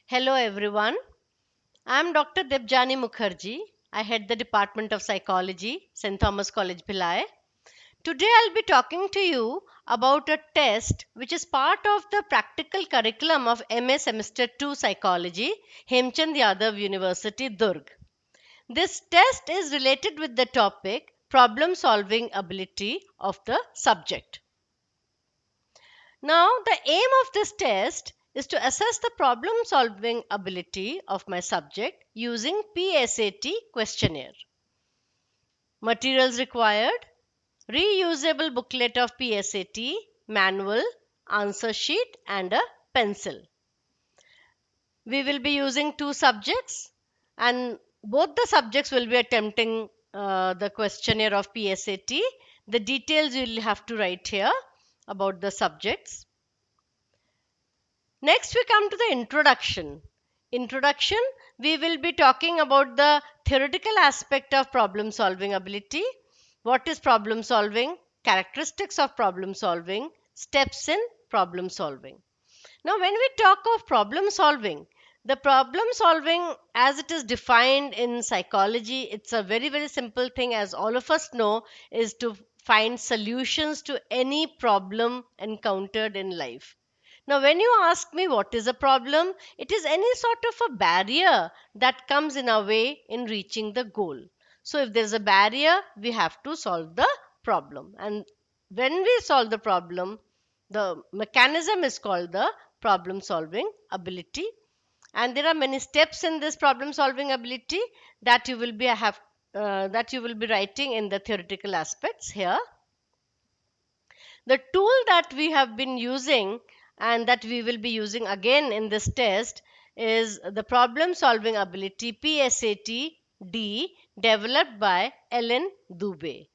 Hello everyone. I am Dr. Debjani Mukherjee. I head the Department of Psychology, St. Thomas College, Bhilai. Today I'll be talking to you about a test which is part of the practical curriculum of MA Semester 2 Psychology, Hemchand Yadav University, Durg. This test is related with the topic problem solving ability of the subject. Now, the aim of this test is to assess the problem solving ability of my subject using PSAT questionnaire. Materials required: reusable booklet of PSAT, manual, answer sheet, and a pencil. We will be using two subjects, and both the subjects will be attempting the questionnaire of PSAT. The details you will have to write here about the subjects. Next, we come to the introduction. Introduction, we will be talking about the theoretical aspect of problem solving ability. What is problem solving? Characteristics of problem solving, steps in problem solving. Now, when we talk of problem solving, the problem solving as it is defined in psychology, it's a very, very simple thing, as all of us know, is to find solutions to any problem encountered in life. Now, when you ask me what is a problem, it is any sort of a barrier that comes in our way in reaching the goal. So, if there's a barrier, we have to solve the problem. And when we solve the problem, the mechanism is called the problem solving ability. And there are many steps in this problem solving ability that you will be writing in the theoretical aspects here. The tool that we have been using and that we will be using again in this test is the problem solving ability PSAT D, developed by Ellen Dubé.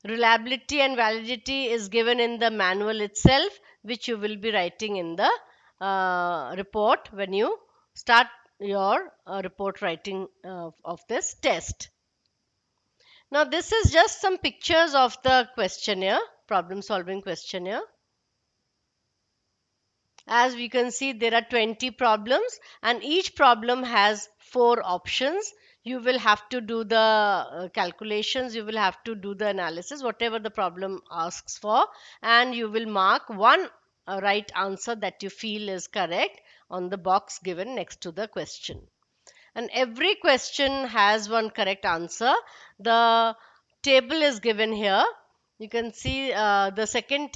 Reliability and validity is given in the manual itself, which you will be writing in the report when you start your report writing of this test. Now, this is just some pictures of the questionnaire, problem solving questionnaire. As we can see, there are 20 problems, and each problem has 4 options. You will have to do the calculations, you will have to do the analysis, whatever the problem asks for, and you will mark one right answer that you feel is correct on the box given next to the question. And every question has one correct answer. The table is given here. You can see the second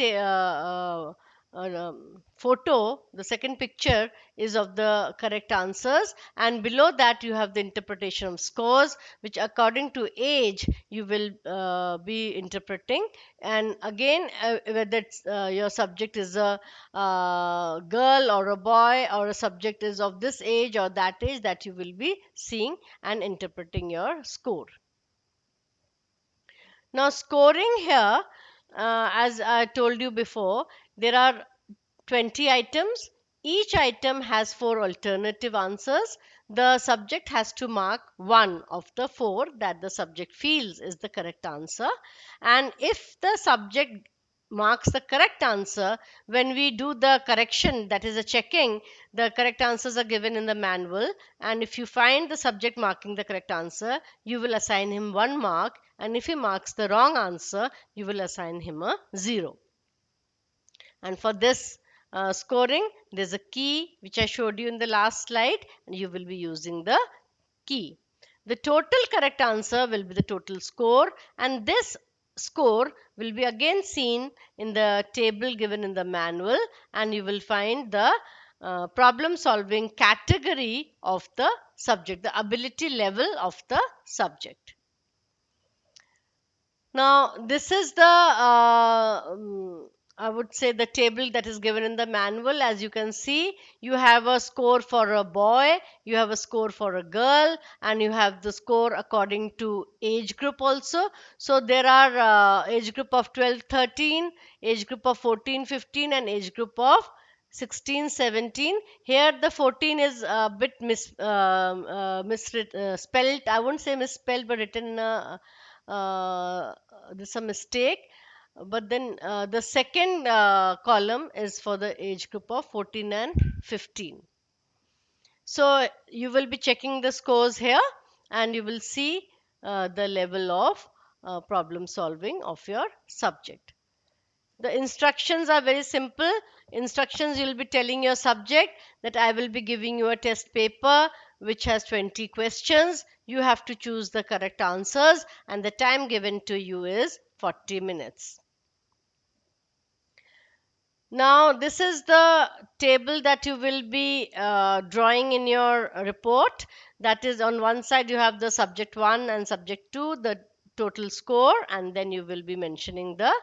photo, the second picture is of the correct answers, and below that you have the interpretation of scores, which according to age you will be interpreting. And again, whether your subject is a girl or a boy, or a subject is of this age or that age, that you will be seeing and interpreting your score. Now, scoring here, as I told you before, there are 20 items. Each item has 4 alternative answers. The subject has to mark one of the 4 that the subject feels is the correct answer. And if the subject marks the correct answer, when we do the correction, that is a checking, the correct answers are given in the manual. And if you find the subject marking the correct answer, you will assign him 1 mark. And if he marks the wrong answer, you will assign him a 0. And for this scoring, there's a key which I showed you in the last slide, and you will be using the key. The total correct answer will be the total score, and this score will be again seen in the table given in the manual, and you will find the problem solving category of the subject, the ability level of the subject. Now, this is the I would say the table that is given in the manual. As you can see, you have a score for a boy, you have a score for a girl, and you have the score according to age group also. So there are age group of 12, 13, age group of 14, 15, and age group of 16, 17. Here the 14 is a bit spelled. I won't say misspelled, but written there's a mistake. But then the second column is for the age group of 14 and 15. So you will be checking the scores here, and you will see the level of problem solving of your subject. The instructions are very simple. Instructions, you'll be telling your subject that I will be giving you a test paper which has 20 questions. You have to choose the correct answers, and the time given to you is 40 minutes. Now, this is the table that you will be drawing in your report. That is, on one side, you have the subject 1 and subject 2, the total score, and then you will be mentioning the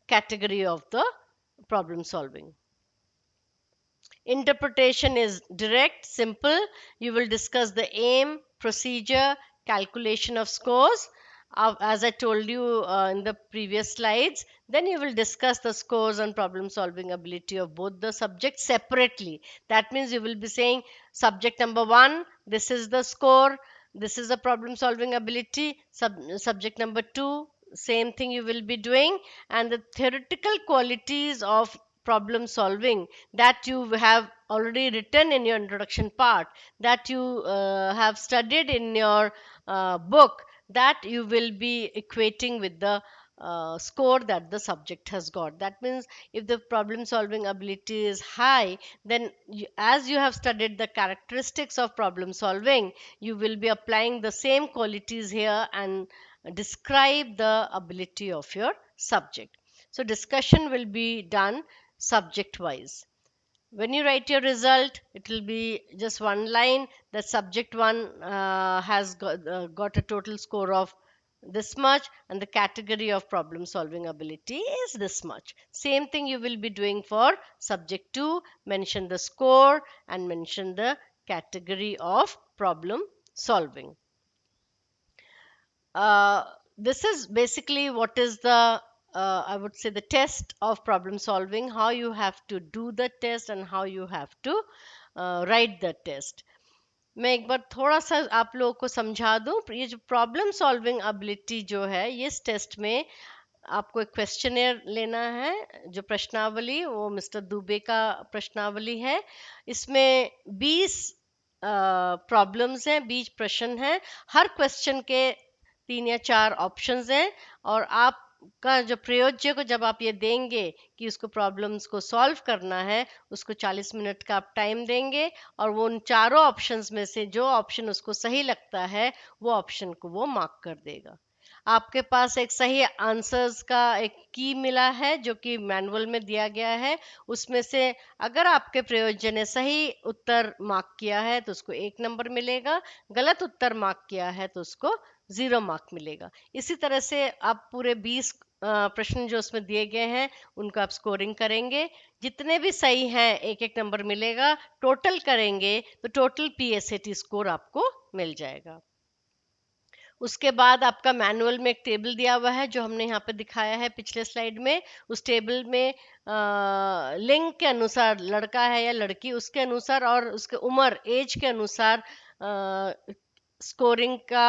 category of the problem solving. Interpretation is direct, simple. You will discuss the aim, procedure, calculation of scores. As I told you in the previous slides, then you will discuss the scores and problem solving ability of both the subjects separately. That means you will be saying subject number 1, this is the score, this is the problem solving ability. Subject number 2, same thing you will be doing, and the theoretical qualities of problem solving that you have already written in your introduction part, that you have studied in your book, that you will be equating with the score that the subject has got. That means if the problem solving ability is high, then as you have studied the characteristics of problem solving, you will be applying the same qualities here and describe the ability of your subject. So discussion will be done subject wise. When you write your result, it will be just one line that subject 1 has got a total score of this much, and the category of problem solving ability is this much. Same thing you will be doing for subject 2. Mention the score and mention the category of problem solving. uh, this is basically what is the I would say the test of problem solving, how you have to do the test and how you have to write the test. मैं एक बार थोड़ा सा आप लोगों को समझा दूं, ये जो प्रॉब्लम सॉल्विंग एबिलिटी जो है, इस टेस्ट में आपको एक क्वेश्चनेयर लेना है, जो प्रश्नावली, वो मिस्टर दुबे का प्रश्नावली है. इसमें 20 प्रॉब्लम्स हैं, 20 प्रश्न हैं. हर क्वेश्चन के 3 या 4 ऑप्शंस हैं, और आपका जो प्रयोज्य को जब आप ये देंगे कि उसको प्रॉब्लम्स को सॉल्व करना है, उसको 40 मिनट का आप टाइम देंगे, और वो उन चारों ऑप्शंस में से जो ऑप्शन उसको सही लगता है, वो ऑप्शन को वो मार्क कर देगा. आपके पास एक सही आंसर्स का एक की मिला है जो कि मैनुअल में दिया गया है. उसमें से अगर आपके प्रयोजन ने सही उत्तर मार्क किया है तो उसको 1 नंबर मिलेगा, गलत उत्तर मार्क किया है तो उसको 0 मार्क मिलेगा. इसी तरह से आप पूरे 20 प्रश्न जो उसमें दिए गए हैं उनको आप स्कोरिंग करेंगे. जितने भी सही हैं 1-1 नंबर मिलेगा. टोटल करेंगे तो टोटल पीएसएटी स्कोर आपको मिल जाएगा. उसके बाद आपका मैनुअल में एक टेबल दिया हुआ है जो हमने यहाँ पे दिखाया है पिछले स्लाइड में. उस टेबल में लिंग के अनुसार, लड़का है या लड़की, उसके अनुसार और उसके उम्र, एज के अनुसार स्कोरिंग का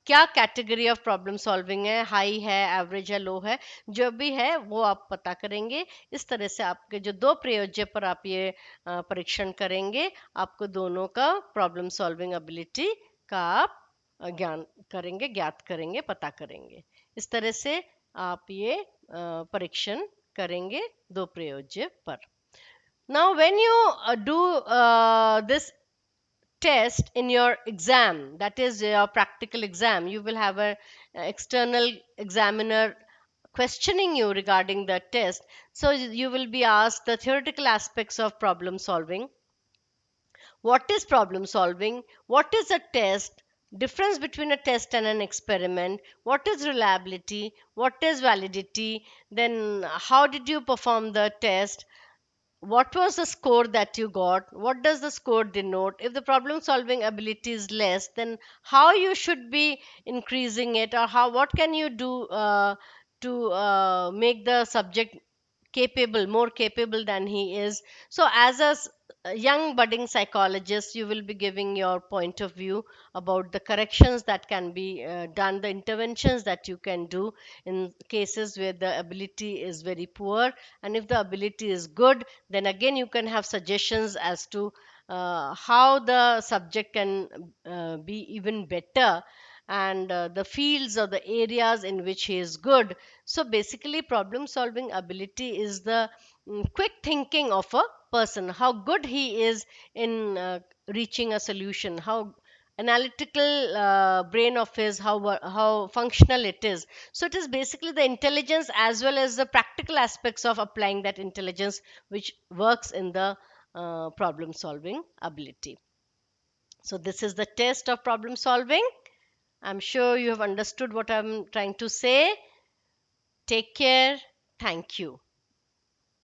क्या कैटेगरी ऑफ प्रॉब्लम सॉल्विंग है, हाई है, एवरेज है, लो है, जो भी है वो आप पता करेंगे. इस तरह से आपके जो 2 प्रयोज्य पर आप ये परीक्षण करेंगे, आपको दोनों का प्रॉब्लम सॉल्विंग एबिलिटी का आप ज्ञात करेंगे, पता करेंगे. इस तरह से आप ये परीक्षण करेंगे 2 प्रयोज्य पर. Now, when you do this test in your exam, that is your practical exam, you will have a external examiner questioning you regarding the test. So you will be asked the theoretical aspects of problem solving. What is problem solving? What is a test? Difference between a test and an experiment? What is reliability? What is validity? Then how did you perform the test? What was the score that you got? What does the score denote? If the problem solving ability is less, then how you should be increasing it, or how, what can you do to make the subject capable, more capable than he is. So as a young budding psychologist, you will be giving your point of view about the corrections that can be done, the interventions that you can do in cases where the ability is very poor. And if the ability is good, then again you can have suggestions as to how the subject can be even better, and the fields or the areas in which he is good. So basically, problem solving ability is the quick thinking of a person, how good he is in reaching a solution, how analytical brain of his, how functional it is. So it is basically the intelligence as well as the practical aspects of applying that intelligence which works in the problem solving ability. So this is the test of problem solving. I'm sure you have understood what I'm trying to say. Take care. Thank you.